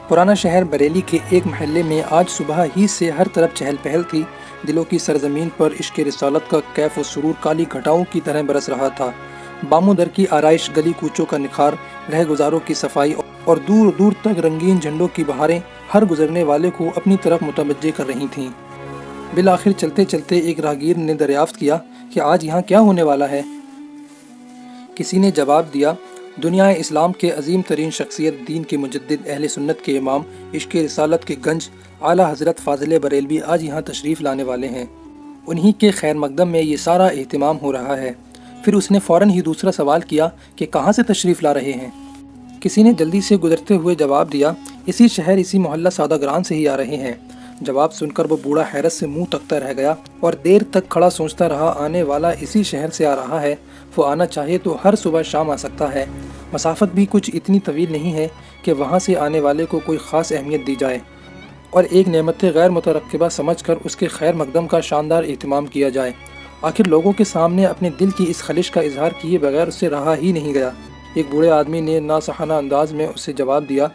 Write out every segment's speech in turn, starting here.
پرانا شہر بریلی کے ایک محلے میں آج صبح ہی سے ہر طرف چہل پہل تھی۔ دلوں کی سرزمین پر عشق رسالت کا کیف و سرور کالی گھٹاؤں کی طرح برس رہا تھا۔ بامو در کی آرائش، گلی کوچوں کا نکھار، رہ گزاروں کی صفائی اور دور دور تک رنگین جھنڈوں کی بہاریں ہر گزرنے والے کو اپنی طرف متوجہ کر رہی تھیں۔ بالآخر چلتے چلتے ایک راہگیر نے دریافت کیا کہ آج یہاں کیا ہونے والا ہے؟ کسی نے جواب دیا، دنیا اسلام کے عظیم ترین شخصیت، دین کے مجدد، اہل سنت کے امام، عشق رسالت کے گنج، اعلیٰ حضرت فاضل بریلوی آج یہاں تشریف لانے والے ہیں۔ انہی کے خیر مقدم میں یہ سارا اہتمام ہو رہا ہے۔ پھر اس نے فوراً ہی دوسرا سوال کیا کہ کہاں سے تشریف لا رہے ہیں؟ کسی نے جلدی سے گزرتے ہوئے جواب دیا، اسی شہر، اسی محلہ سادہ گران سے ہی آ رہے ہیں۔ جواب سن کر وہ بوڑھا حیرت سے منہ تکتا رہ گیا اور دیر تک کھڑا سوچتا رہا۔ آنے والا اسی شہر سے آ رہا ہے، وہ آنا چاہے تو ہر صبح شام آ سکتا ہے۔ مسافت بھی کچھ اتنی طویل نہیں ہے کہ وہاں سے آنے والے کو کوئی خاص اہمیت دی جائے اور ایک نعمت غیر مترقبہ سمجھ کر اس کے خیر مقدم کا شاندار اہتمام کیا جائے۔ آخر لوگوں کے سامنے اپنے دل کی اس خلش کا اظہار کیے بغیر اس سے رہا ہی نہیں گیا۔ ایک بوڑھے آدمی نے ناصحانہ انداز میں اسے جواب دیا،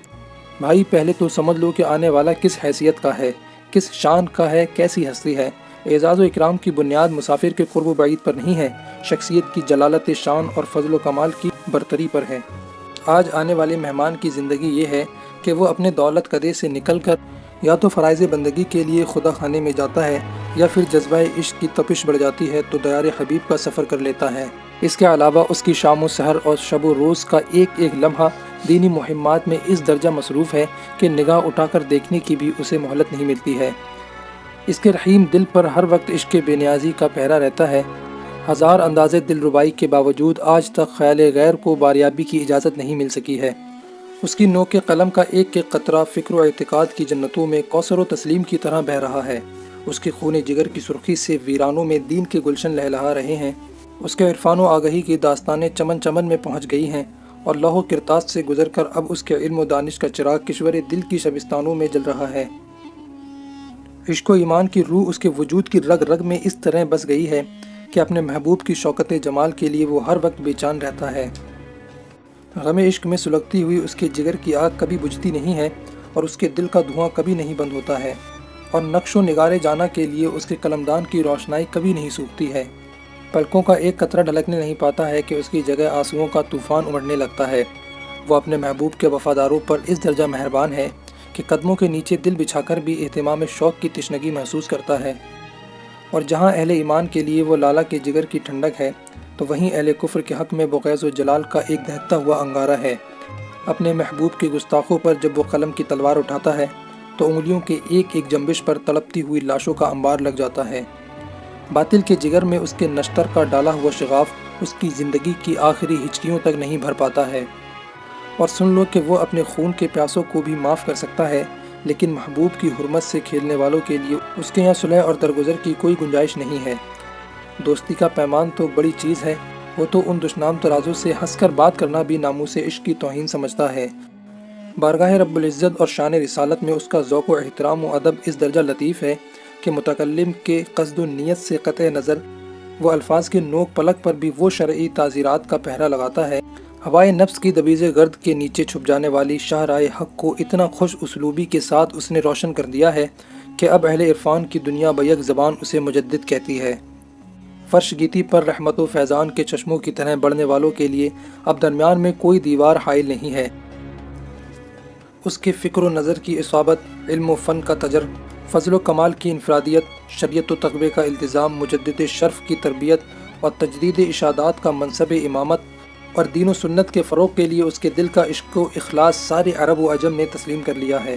بھائی پہلے تو سمجھ لو کہ آنے والا کس حیثیت کا ہے، کس شان کا ہے، کیسی ہستی ہے۔ اعزاز و اکرام کی بنیاد مسافر کے قرب و بعید پر نہیں ہے، شخصیت کی جلالت شان اور فضل و کمال کی برتری پر ہے۔ آج آنے والے مہمان کی زندگی یہ ہے کہ وہ اپنے دولت کدے سے نکل کر یا تو فرائض بندگی کے لیے خدا خانے میں جاتا ہے یا پھر جذبہ عشق کی تپش بڑھ جاتی ہے تو دیار حبیب کا سفر کر لیتا ہے۔ اس کے علاوہ اس کی شام و سحر اور شب و روز کا ایک ایک لمحہ دینی مہمات میں اس درجہ مصروف ہے کہ نگاہ اٹھا کر دیکھنے کی بھی اسے مہلت نہیں ملتی ہے۔ اس کے رحیم دل پر ہر وقت عشق بے نیازی کا پہرا رہتا ہے۔ ہزار اندازے دل ربائی کے باوجود آج تک خیال غیر کو باریابی کی اجازت نہیں مل سکی ہے۔ اس کی نوک قلم کا ایک ایک قطرہ فکر و اعتقاد کی جنتوں میں کوثر و تسلیم کی طرح بہہ رہا ہے۔ اس کے خون جگر کی سرخی سے ویرانوں میں دین کے گلشن لہلہا رہے ہیں۔ اس کے عرفان و آگہی کی داستانیں چمن چمن میں پہنچ گئی ہیں اور لوح و کرتاس سے گزر کر اب اس کے علم و دانش کا چراغ کشور دل کی شبستانوں میں جل رہا ہے۔ عشق و ایمان کی روح اس کے وجود کی رگ رگ میں اس طرح بس گئی ہے کہ اپنے محبوب کی شوکت جمال کے لیے وہ ہر وقت بے چین رہتا ہے۔ غم عشق میں سلگتی ہوئی اس کے جگر کی آگ کبھی بجھتی نہیں ہے اور اس کے دل کا دھواں کبھی نہیں بند ہوتا ہے، اور نقش و نگارے جانا کے لیے اس کے قلمدان کی روشنائی کبھی نہیں سوکھتی ہے۔ پلکوں کا ایک قطرہ ڈھلکنے نہیں پاتا ہے کہ اس کی جگہ آنسوؤں کا طوفان امڑنے لگتا ہے۔ وہ اپنے محبوب کے وفاداروں پر اس درجہ مہربان ہے کہ قدموں کے نیچے دل بچھا کر بھی اہتمام شوق کی تشنگی محسوس کرتا ہے، اور جہاں اہل ایمان کے لیے وہ لالا کے جگر کی ٹھنڈک ہے تو وہیں اہل کفر کے حق میں بغیظ و جلال کا ایک دہتا ہوا انگارہ ہے۔ اپنے محبوب کے گستاخوں پر جب وہ قلم کی تلوار اٹھاتا ہے تو انگلیوں کے ایک ایک جنبش پر تڑپتی ہوئی لاشوں کا انبار لگ جاتا ہے۔ باطل کے جگر میں اس کے نشتر کا ڈالا ہوا شغاف اس کی زندگی کی آخری ہچکیوں تک نہیں بھر پاتا ہے۔ اور سن لو کہ وہ اپنے خون کے پیاسوں کو بھی معاف کر سکتا ہے، لیکن محبوب کی حرمت سے کھیلنے والوں کے لیے اس کے یہاں صلح اور درگزر کی کوئی گنجائش نہیں ہے۔ دوستی کا پیمان تو بڑی چیز ہے، وہ تو ان دشنام ترازوں سے ہنس کر بات کرنا بھی ناموس عشق کی توہین سمجھتا ہے۔ بارگاہ رب العزت اور شان رسالت میں اس کا ذوق و احترام و ادب اس درجہ لطیف ہے کہ متکلم کے قصد و نیت سے قطع نظر وہ الفاظ کے نوک پلک پر بھی وہ شرعی تعزیرات کا پہرا لگاتا ہے۔ ہوائے نفس کی دبیز گرد کے نیچے چھپ جانے والی شاہراہ حق کو اتنا خوش اسلوبی کے ساتھ اس نے روشن کر دیا ہے کہ اب اہل عرفان کی دنیا بیک زبان اسے مجدد کہتی ہے۔ فرش گیتی پر رحمت و فیضان کے چشموں کی طرح بڑھنے والوں کے لیے اب درمیان میں کوئی دیوار حائل نہیں ہے۔ اس کے فکر و نظر کی اصابت، علم و فن کا تجر، فضل و کمال کی انفرادیت، شریعت و تقوی کا التزام، مجدد شرف کی تربیت اور تجدید اشادات کا منصب امامت اور دین و سنت کے فروغ کے لیے اس کے دل کا عشق و اخلاص سارے عرب و عجم نے تسلیم کر لیا ہے۔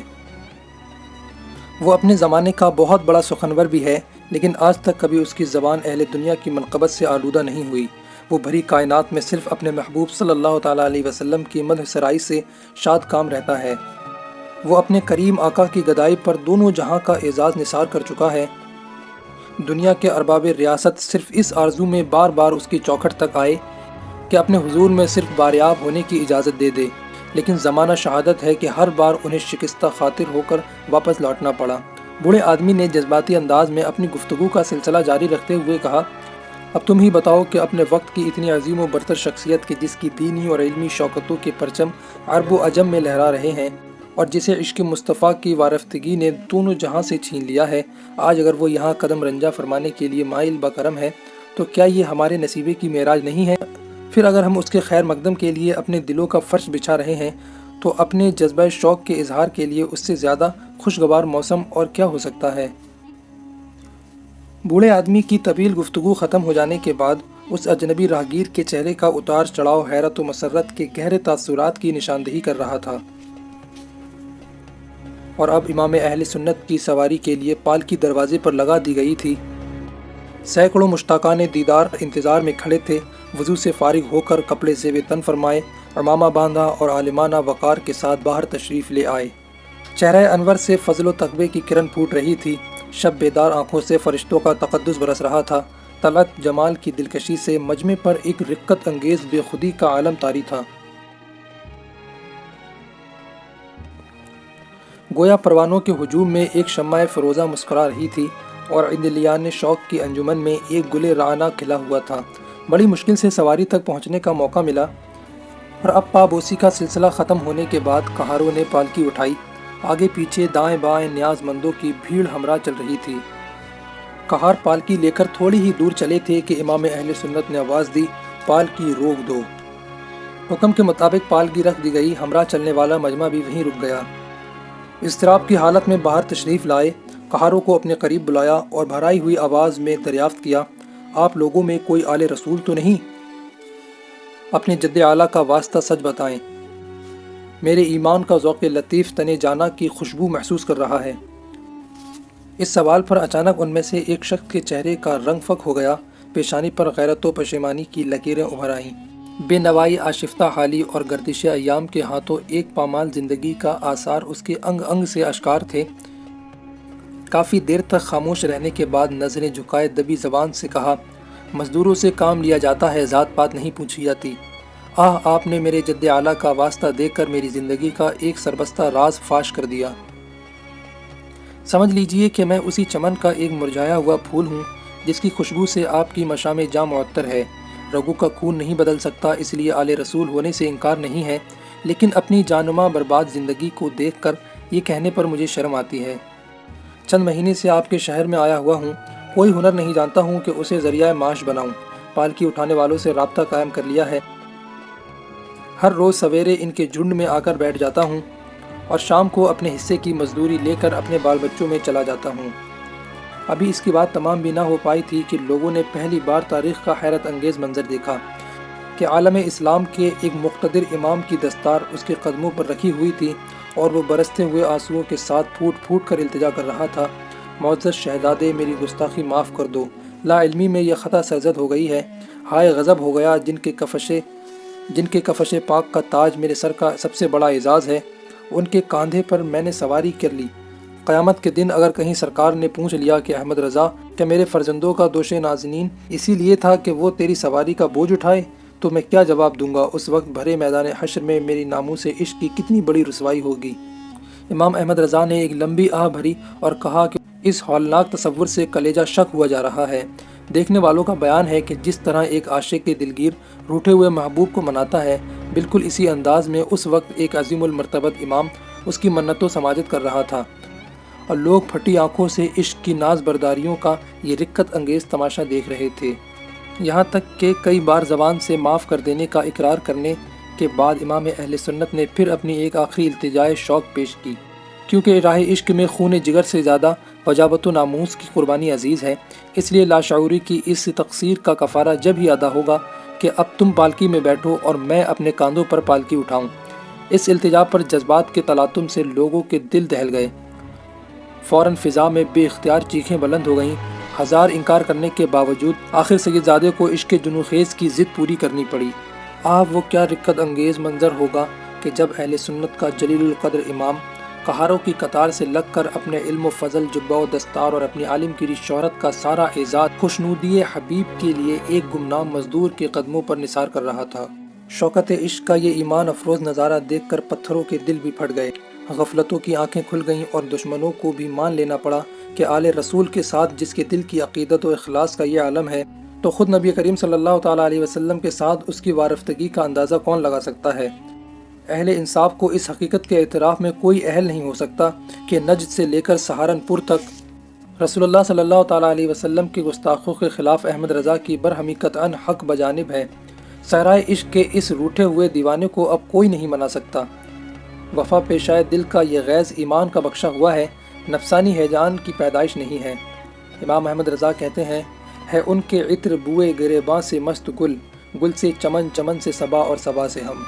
وہ اپنے زمانے کا بہت بڑا سخنور بھی ہے، لیکن آج تک کبھی اس کی زبان اہل دنیا کی منقبت سے آلودہ نہیں ہوئی۔ وہ بھری کائنات میں صرف اپنے محبوب صلی اللہ تعالیٰ علیہ وسلم کی مدح سرائی سے شاد کام رہتا ہے۔ وہ اپنے کریم آقا کی گدائی پر دونوں جہاں کا اعزاز نثار کر چکا ہے۔ دنیا کے ارباب ریاست صرف اس آرزو میں بار بار اس کی چوکھٹ تک آئے کہ اپنے حضور میں صرف باریاب ہونے کی اجازت دے دے، لیکن زمانہ شہادت ہے کہ ہر بار انہیں شکستہ خاطر ہو کر واپس لوٹنا پڑا۔ بوڑھے آدمی نے جذباتی انداز میں اپنی گفتگو کا سلسلہ جاری رکھتے ہوئے کہا، اب تم ہی بتاؤ کہ اپنے وقت کی اتنی عظیم و برتر شخصیت کی جس کی دینی اور علمی شوکتوں کے پرچم عرب و عجم میں لہرا رہے ہیں، اور جسے عشق مصطفیٰ کی وارفتگی نے دونوں جہاں سے چھین لیا ہے، آج اگر وہ یہاں قدم رنجہ فرمانے کے لیے مائل بکرم ہے تو کیا یہ ہمارے نصیبے کی معراج نہیں ہے؟ پھر اگر ہم اس کے خیر مقدم کے لیے اپنے دلوں کا فرش بچھا رہے ہیں تو اپنے جذبہ شوق کے اظہار کے لیے اس سے زیادہ خوشگوار موسم اور کیا ہو سکتا ہے؟ بوڑھے آدمی کی طویل گفتگو ختم ہو جانے کے بعد اس اجنبی راہگیر کے چہرے کا اتار چڑھاؤ حیرت و مسرت کے گہرے تاثرات کی نشاندہی کر رہا تھا، اور اب امام اہل سنت کی سواری کے لیے پالکی دروازے پر لگا دی گئی تھی۔ سینکڑوں مشتاقان دیدار انتظار میں کھڑے تھے، وضو سے فارغ ہو کر کپڑے زیب تن فرمائے، عمامہ باندھا اور عالمانہ وقار کے ساتھ باہر تشریف لے آئے۔ چہرہ انور سے فضل و تقوی کی کرن پھوٹ رہی تھی، شب بیدار آنکھوں سے فرشتوں کا تقدس برس رہا تھا، طلعت جمال کی دلکشی سے مجمع پر ایک رقت انگیز بے خودی کا عالم طاری تھا۔ گویا پروانوں کے ہجوم میں ایک شمع فروزہ مسکرا رہی تھی اور عندلیان شوق کی انجمن میں ایک گل رعنا کھلا ہوا تھا۔ بڑی مشکل سے سواری تک پہنچنے کا موقع ملا، اور اب پابوسی کا سلسلہ ختم ہونے کے بعد کہاروں نے پالکی اٹھائی۔ آگے پیچھے دائیں بائیں نیاز مندوں کی بھیڑ ہمراہ چل رہی تھی۔ کہار پالکی لے کر تھوڑی ہی دور چلے تھے کہ امام اہل سنت نے آواز دی، پالکی روک دو۔ حکم کے مطابق پالکی رکھ دی گئی، ہمراہ چلنے والا مجمع بھی وہیں رک گیا۔ اضطراب کی حالت میں باہر تشریف لائے کہاروں کو اپنے قریب بلایا اور بھرائی ہوئی آواز میں دریافت کیا، آپ لوگوں میں کوئی آل رسول تو نہیں؟ اپنے جد اعلیٰ کا واسطہ سچ بتائیں، میرے ایمان کا ذوق لطیف تن جانا کی خوشبو محسوس کر رہا ہے۔ اس سوال پر اچانک ان میں سے ایک شخص کے چہرے کا رنگ فک ہو گیا، پیشانی پر غیرت و پشیمانی کی لکیریں ابھر آئیں۔ بے نوائی آشفتہ حالی اور گردش ایام کے ہاتھوں ایک پامال زندگی کا آثار اس کے انگ انگ سے اشکار تھے۔ کافی دیر تک خاموش رہنے کے بعد نظریں جھکائے دبی زبان سے کہا، مزدوروں سے کام لیا جاتا ہے، ذات پات نہیں پوچھی جاتی۔ آپ نے میرے جد اعلیٰ کا واسطہ دے کر میری زندگی کا ایک سربستہ راز فاش کر دیا۔ سمجھ لیجئے کہ میں اسی چمن کا ایک مرجھایا ہوا پھول ہوں جس کی خوشبو سے آپ کی مشام جاں معطر ہے۔ رگوں کا خون نہیں بدل سکتا، اس لیے آل رسول ہونے سے انکار نہیں ہے، لیکن اپنی جانما برباد زندگی کو دیکھ کر یہ کہنے پر مجھے شرم آتی ہے۔ چند مہینے سے آپ کے شہر میں آیا ہوا ہوں، کوئی ہنر نہیں جانتا ہوں کہ اسے ذریعہ معاش بناؤں۔ پالکی اٹھانے والوں سے رابطہ قائم کر لیا ہے، ہر روز سویرے ان کے جھنڈ میں آ کر بیٹھ جاتا ہوں اور شام کو اپنے حصے کی مزدوری لے کر اپنے بال بچوں میں چلا جاتا ہوں۔ ابھی اس کی بات تمام بھی نہ ہو پائی تھی کہ لوگوں نے پہلی بار تاریخ کا حیرت انگیز منظر دیکھا کہ عالم اسلام کے ایک مقتدر امام کی دستار اس کے قدموں پر رکھی ہوئی تھی اور وہ برستے ہوئے آنسوؤں کے ساتھ پھوٹ پھوٹ کر التجا کر رہا تھا، معزز شہزادے میری گستاخی معاف کر دو، لا علمی میں یہ خطا سرزد ہو گئی ہے، ہائے غضب ہو گیا جن کے کفش پاک کا تاج میرے سر کا سب سے بڑا اعزاز ہے، ان کے کاندھے پر میں نے سواری کر لی۔ قیامت کے دن اگر کہیں سرکار نے پوچھ لیا کہ احمد رضا، کیا میرے فرزندوں کا دوش نازنین اسی لیے تھا کہ وہ تیری سواری کا بوجھ اٹھائے، تو میں کیا جواب دوں گا؟ اس وقت بھرے میدان حشر میں میری ناموس عشق کی کتنی بڑی رسوائی ہوگی۔ امام احمد رضا نے ایک لمبی آہ بھری اور کہا کہ اس ہولناک تصور سے کلیجہ شک ہوا جا رہا ہے۔ دیکھنے والوں کا بیان ہے کہ جس طرح ایک عاشق کے دلگیر روٹھے ہوئے محبوب کو مناتا ہے، بالکل اسی انداز میں اس وقت ایک عظیم المرتبت امام اس کی منت و سماجت کر رہا تھا، اور لوگ پھٹی آنکھوں سے عشق کی ناز برداریوں کا یہ رقت انگیز تماشا دیکھ رہے تھے۔ یہاں تک کہ کئی بار زبان سے معاف کر دینے کا اقرار کرنے کے بعد امام اہل سنت نے پھر اپنی ایک آخری التجائے شوق پیش کی، کیونکہ راہ عشق میں خون جگر سے زیادہ وجابت و ناموس کی قربانی عزیز ہے، اس لیے لاشعوری کی اس تقصیر کا کفارہ جب ہی ادا ہوگا کہ اب تم پالکی میں بیٹھو اور میں اپنے کاندھوں پر پالکی اٹھاؤں۔ اس التجا پر جذبات کے تلاطم سے لوگوں کے دل دہل گئے، فوراً فضا میں بے اختیار چیخیں بلند ہو گئیں۔ ہزار انکار کرنے کے باوجود آخر سید زادے کو عشق جنون خیز کی ضد پوری کرنی پڑی۔ وہ کیا رقت انگیز منظر ہوگا کہ جب اہل سنت کا جلیل القدر امام کہاروں کی قطار سے لگ کر اپنے علم و فضل، جبہ و دستار اور اپنی عالمگیری شہرت کا سارا اعزاز خوشنودی حبیب کے لیے ایک گمنام مزدور کے قدموں پر نثار کر رہا تھا۔ شوکت عشق کا یہ ایمان افروز نظارہ دیکھ کر پتھروں کے دل بھی پھٹ گئے، غفلتوں کی آنکھیں کھل گئیں اور دشمنوں کو بھی مان لینا پڑا کہ آل رسول کے ساتھ جس کے دل کی عقیدت و اخلاص کا یہ عالم ہے، تو خود نبی کریم صلی اللہ تعالیٰ علیہ وسلم کے ساتھ اس کی وارفتگی کا اندازہ کون لگا سکتا ہے۔ اہل انصاف کو اس حقیقت کے اعتراف میں کوئی اہل نہیں ہو سکتا کہ نجد سے لے کر سہارنپور تک رسول اللہ صلی اللہ تعالیٰ علیہ وسلم کی گستاخوں کے خلاف احمد رضا کی برہمی قطعاً حق بجانب ہے۔ صحرائے عشق کے اس روٹھے ہوئے دیوانے کو اب کوئی نہیں منا سکتا۔ وفا پیشائے دل کا یہ غیظ ایمان کا بخشا ہوا ہے، نفسانی ہیجان کی پیدائش نہیں ہے۔ امام احمد رضا کہتے ہیں، ہے ان کے عطر بوئے گریباں سے مست گل، گل سے چمن، چمن سے صبا اور صبا سے ہم۔